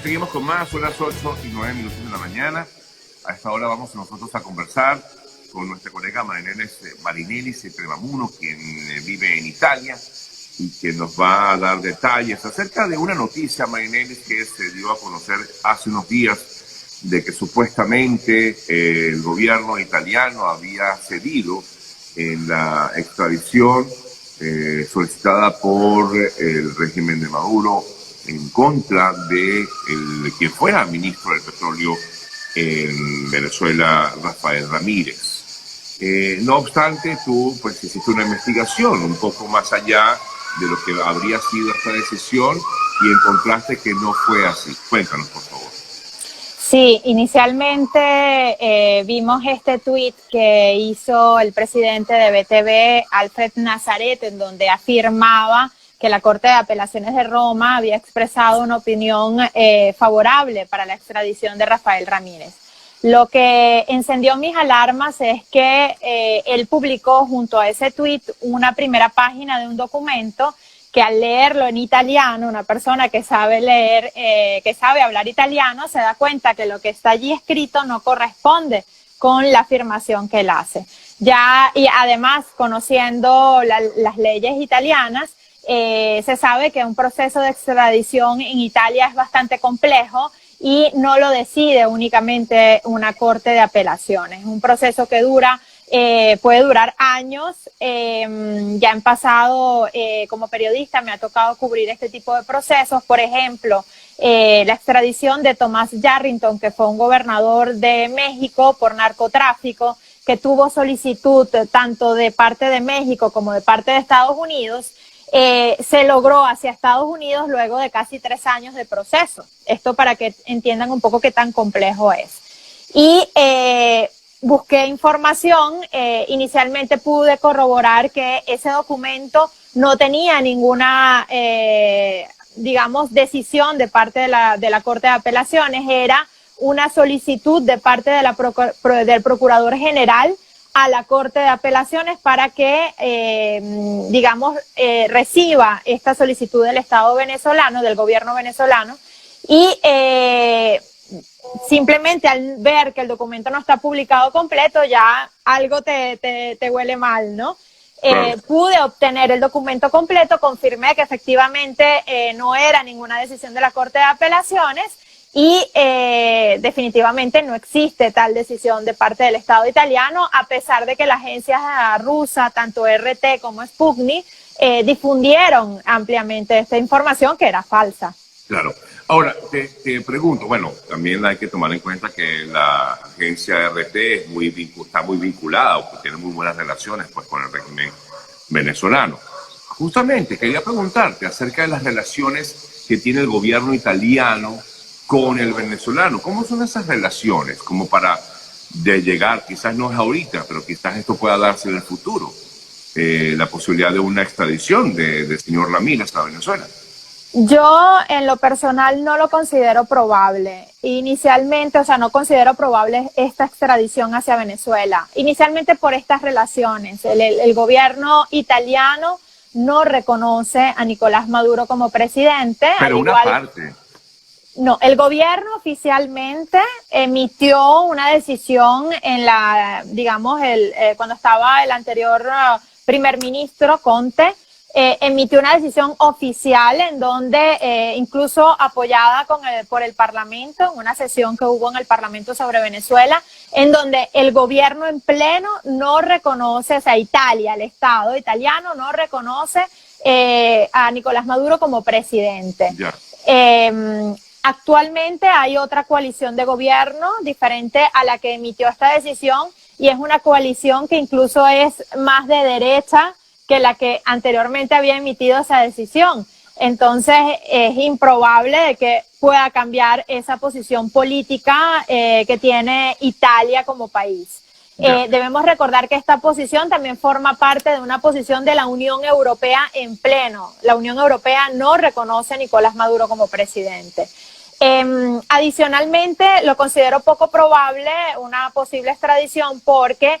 seguimos con más, son las 8:09 de la mañana. A esta hora vamos nosotros a conversar con nuestra colega Marinelli Sepremamuno, quien vive en Italia y que nos va a dar detalles acerca de una noticia, Marinelli, que se dio a conocer hace unos días de que supuestamente el gobierno italiano había cedido en la extradición solicitada por el régimen de Maduro en contra de quien fuera ministro del petróleo en Venezuela, Rafael Ramírez. No obstante, tú pues hiciste una investigación un poco más allá de lo que habría sido esta decisión y encontraste que no fue así. Cuéntanos, por favor. Sí, inicialmente vimos este tuit que hizo el presidente de BTV, Alfred Nazaret, en donde afirmaba que la Corte de Apelaciones de Roma había expresado una opinión favorable para la extradición de Rafael Ramírez. Lo que encendió mis alarmas es que él publicó junto a ese tuit una primera página de un documento que al leerlo en italiano, una persona que sabe leer, que sabe hablar italiano, se da cuenta que lo que está allí escrito no corresponde con la afirmación que él hace. Ya, y además, conociendo las leyes italianas, se sabe que un proceso de extradición en Italia es bastante complejo y no lo decide únicamente una corte de apelaciones. Es un proceso que puede durar años. Ya han pasado, como periodista me ha tocado cubrir este tipo de procesos. Por ejemplo, la extradición de Tomás Yarrington, que fue un gobernador de México por narcotráfico, que tuvo solicitud tanto de parte de México como de parte de Estados Unidos. Se logró hacia Estados Unidos luego de casi 3 años de proceso. Esto para que entiendan un poco qué tan complejo es. Y busqué información, inicialmente pude corroborar que ese documento no tenía ninguna, digamos, decisión de parte de la Corte de Apelaciones, era una solicitud de parte del Procurador General a la Corte de Apelaciones para que, reciba esta solicitud del Estado venezolano, del gobierno venezolano, y simplemente al ver que el documento no está publicado completo, ya algo te huele mal, ¿no? Pude obtener el documento completo, confirmé que efectivamente no era ninguna decisión de la Corte de Apelaciones y definitivamente no existe tal decisión de parte del Estado italiano, a pesar de que la agencia rusa, tanto RT como Sputnik, difundieron ampliamente esta información que era falsa. Claro. Ahora, te pregunto, bueno, también hay que tomar en cuenta que la agencia RT está muy vinculada o que tiene muy buenas relaciones pues, con el régimen venezolano. Justamente quería preguntarte acerca de las relaciones que tiene el gobierno italiano con el venezolano. ¿Cómo son esas relaciones? Como para llegar, quizás no es ahorita, pero quizás esto pueda darse en el futuro, la posibilidad de una extradición del señor Ramírez a Venezuela. Yo en lo personal no lo considero probable. Inicialmente, no considero probable esta extradición hacia Venezuela. Inicialmente por estas relaciones. El gobierno italiano no reconoce a Nicolás Maduro como presidente. Pero una parte. No, el gobierno oficialmente emitió una decisión cuando estaba el anterior primer ministro Conte, emitió una decisión oficial en donde incluso apoyada por el Parlamento, en una sesión que hubo en el Parlamento sobre Venezuela, en donde el gobierno en pleno no reconoce, Italia, el Estado italiano no reconoce a Nicolás Maduro como presidente. Yeah. Actualmente hay otra coalición de gobierno diferente a la que emitió esta decisión y es una coalición que incluso es más de derecha que la que anteriormente había emitido esa decisión. Entonces es improbable de que pueda cambiar esa posición política que tiene Italia como país. Debemos recordar que esta posición también forma parte de una posición de la Unión Europea en pleno. La Unión Europea no reconoce a Nicolás Maduro como presidente. Adicionalmente, lo considero poco probable una posible extradición porque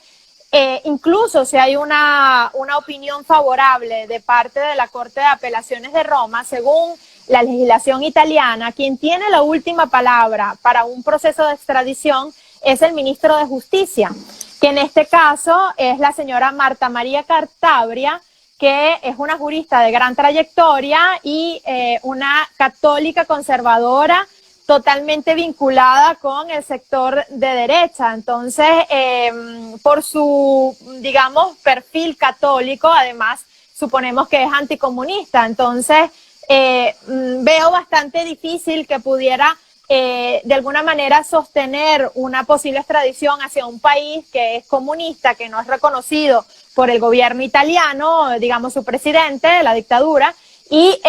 incluso si hay una opinión favorable de parte de la Corte de Apelaciones de Roma, según la legislación italiana, quien tiene la última palabra para un proceso de extradición es el ministro de Justicia, que en este caso es la señora Marta María Cartabia, que es una jurista de gran trayectoria y una católica conservadora totalmente vinculada con el sector de derecha. Entonces, por su, digamos, perfil católico, además, suponemos que es anticomunista. Entonces, veo bastante difícil que pudiera, de alguna manera, sostener una posible extradición hacia un país que es comunista, que no es reconocido por el gobierno italiano, digamos, su presidente, la dictadura, y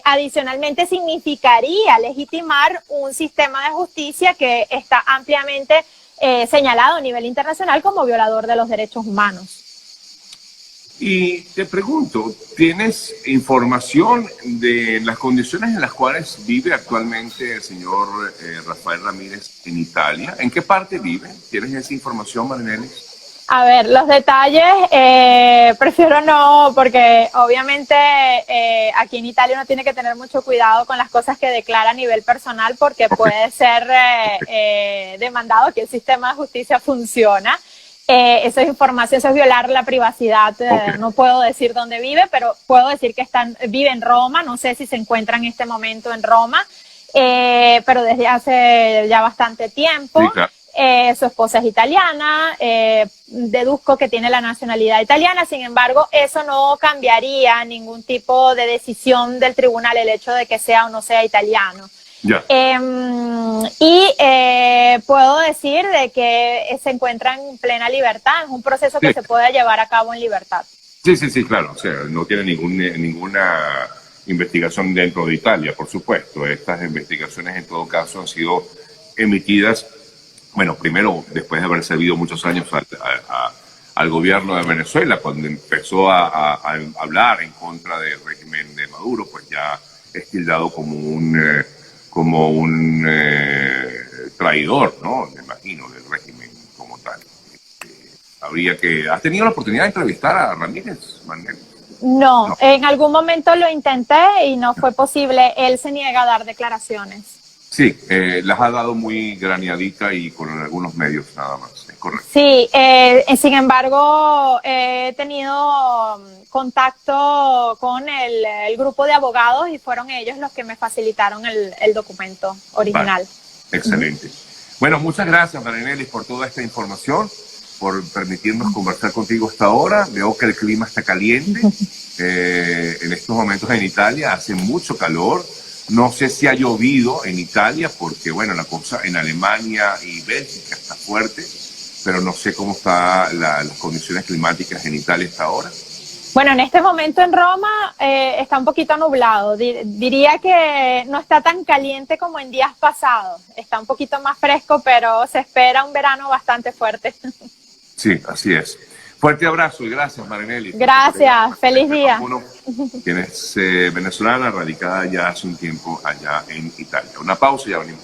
adicionalmente significaría legitimar un sistema de justicia que está ampliamente señalado a nivel internacional como violador de los derechos humanos. Y te pregunto, ¿tienes información de las condiciones en las cuales vive actualmente el señor Rafael Ramírez en Italia? ¿En qué parte vive? ¿Tienes esa información, Marinelis? A ver, los detalles prefiero no, porque obviamente aquí en Italia uno tiene que tener mucho cuidado con las cosas que declara a nivel personal, porque puede ser demandado que el sistema de justicia funciona. Eso es información, eso es violar la privacidad. No puedo decir dónde vive, pero puedo decir que vive en Roma. No sé si se encuentra en este momento en Roma, pero desde hace ya bastante tiempo. Sí, claro. Su esposa es italiana, deduzco que tiene la nacionalidad italiana. Sin embargo, eso no cambiaría ningún tipo de decisión del tribunal, el hecho de que sea o no sea italiano. Ya. Puedo decir de que se encuentra en plena libertad, es un proceso que se puede llevar a cabo en libertad. Sí, claro, o sea, no tiene ninguna investigación dentro de Italia, por supuesto. Estas investigaciones en todo caso han sido emitidas, bueno, primero después de haber servido muchos años al gobierno de Venezuela, cuando empezó a hablar en contra del régimen de Maduro, pues ya es tildado como un traidor, ¿no? Me imagino, del régimen como tal. ¿Has tenido la oportunidad de entrevistar a Ramírez, Manuel? No, en algún momento lo intenté y no fue posible. Él se niega a dar declaraciones. Sí, las ha dado muy graneadita y con algunos medios nada más, es correcto. Sí, sin embargo, he tenido contacto con el grupo de abogados y fueron ellos los que me facilitaron el documento original. Vale. Excelente. Bueno, muchas gracias, Marinelis, por toda esta información, por permitirnos conversar contigo hasta ahora. Veo que el clima está caliente. En estos momentos en Italia hace mucho calor. No sé si ha llovido en Italia, porque bueno, la cosa en Alemania y Bélgica está fuerte, pero no sé cómo están las condiciones climáticas en Italia hasta ahora. Bueno, en este momento en Roma está un poquito nublado. Diría que no está tan caliente como en días pasados. Está un poquito más fresco, pero se espera un verano bastante fuerte. Sí, así es. Fuerte abrazo y gracias, Marinelis. Gracias, feliz día. Quien es venezolana, radicada ya hace un tiempo allá en Italia. Una pausa y ya venimos.